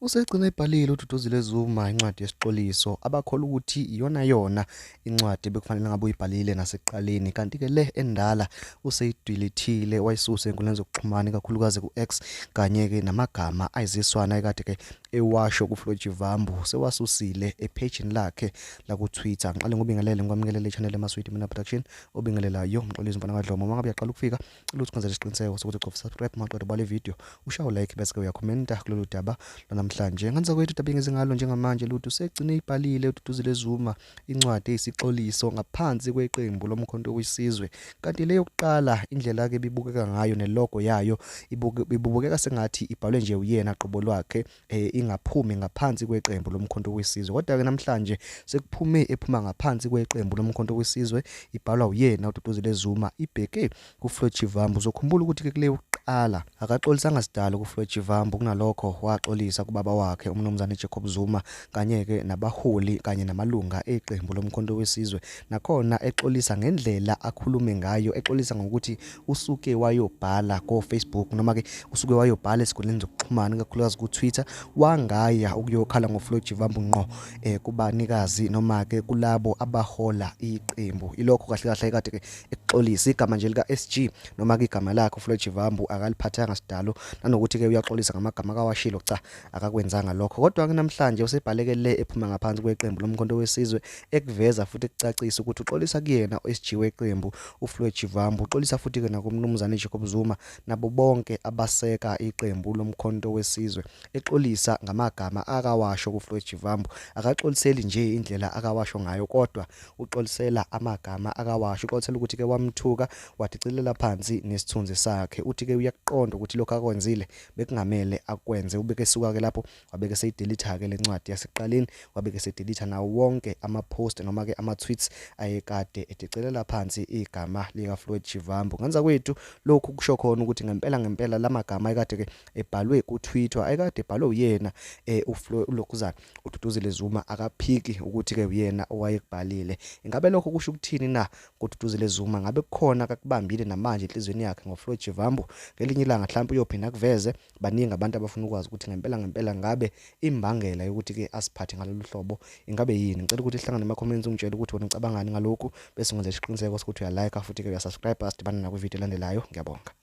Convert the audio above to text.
Usegcina ebhalile uDuduzile Zuma incwadi yesixoliso abakholwa ukuthi iyona incwadi bekufanele ngabe uyibhalile nasekuqaleni, kanti-ke le endala useyidilithile wayisusa ey'nkundleni zokuxhumana ikakhulukazi ku-X kanye-ke namagama ayiziswana ekade-ke ewasho kuFlotjivambu sewasusile ephejini lakhe laku-Twitter. Ngiqale ngobingelele ngikwamukele channel eMaswidi Mina Production obingelelayo Mxolisi Mfana kaDlomo. Uma ngabe uyaqala ukufika lutho kwenzela isiqiniseko sokuthi ucofa subscribe maqedwe bale video ushaye like bese-ke uyakhomenta kulolu daba namhlanje ngenza kwethu tabengeze ngalo njengamanje lutho segcine ibhalile uDuduzile Zuma incwadi eyisixoliso ngaphansi kweqembu lomkhonto wesizwe, kanti le yokuqala indlela ke bibukeka ngayo nelogo yayo ibukeka sengathi ibhalwe nje uyena qobo lwakhe ingaphumi ngaphansi kweqembu lomkhonto wesizwe. Kodwa ke namhlanje sekuphume ephuma ngaphansi kweqembu lomkhonto wesizwe ibhalwa uyena uDuduzile Zuma ibheke kuFlotjivambu. Uzokhumbula ukuthi ke kule yokuqala akaxolisanga sidalo kuFlotjivambu, kunalokho waxolisa kubaba wakhe umnumzane Jacob Zuma kanye-ke nabaholi kanye namalunga eqembu lomkhonto wesizwe, nakhona exolisa ngendlela akhulume ngayo, exolisa ngokuthi usuke wayobhala ko-Facebook noma-ke usuke wayobhala esikhundleni zokuxhumana ikakhulukazi ku-Twitter wangaya ukuyokhala ngoFlotjivambu ngqo kubanikazi noma-ke kulabo abahola iqembu. Ilokho kahle kahle kade-ke ekuxolisa igama nje lika-SG noma-ke igama lakhe uFlotjivambu akaliphathanga sidalo, nanokuthi-ke uyaxolisa ngamagama akawashilo cha akakwenzanga lokho. Kodwa-ke namhlanje usebhaleke le ephuma ngaphansi kweqembu lomkhonto wesizwe ekuveza futhi ekucacisa ukuthi uxolisa kuyena SG weqembu uFlotjivambu, uxolisa futhi-ke nakumnumzane Jacob Zuma nabo bonke abaseka iqembu lomkhonto wesizwe, exolisa ngamagama akawasho kuFlotjivambu. Akaxoliseli nje indlela akawasho ngayo kodwa uxolisela amagama akawasho, uxolisela ukuthi-ke wamthuka wadicelela phansi nesithunzi sakhe, uthi-ke uyaqonda ukuthi lokho akwenzile bekungamele akwenze. Ubeke suka-ke lapho wabeke seyidelitha-ke le ncwadi yasekuqaleni, wabeke sedelitha nawo wonke ama-post noma-ke ama-tweets ayekade edicelela phansi igama likaFlotjivambu. Ngenza kwethu lokhu kusho khona ukuthi ngempela lamagama ayekade-ke ebhalwe ku-Twitter ayekade ebhalwe uyena uLokuzana uDuduzile Zuma akaphiki ukuthi-ke uyena owayekubhalile. Ingabe lokho kusho ukuthini na kuDuduzile Zuma? Ngabe kukhona akakubambile namanje enhlizweni yakhe ngoFlotjivambu? Ngelinye ilanga mhlawumbe uyophinda kuveze, baningi abantu abafuna ukwazi ukuthi ngempela ngabe imbangela yokuthi-ke asiphathe ngalolu hlobo ingabe yini. Ngicela ukuthi ihlangane ema-comments ungitshele ukuthi wena ucabangani ngalokhu bese ngenza isiqiniseko sokuthi uyalike futhi-ke uyasubscribe. Asidibane nakwividiyo elandelayo. Ngiyabonga.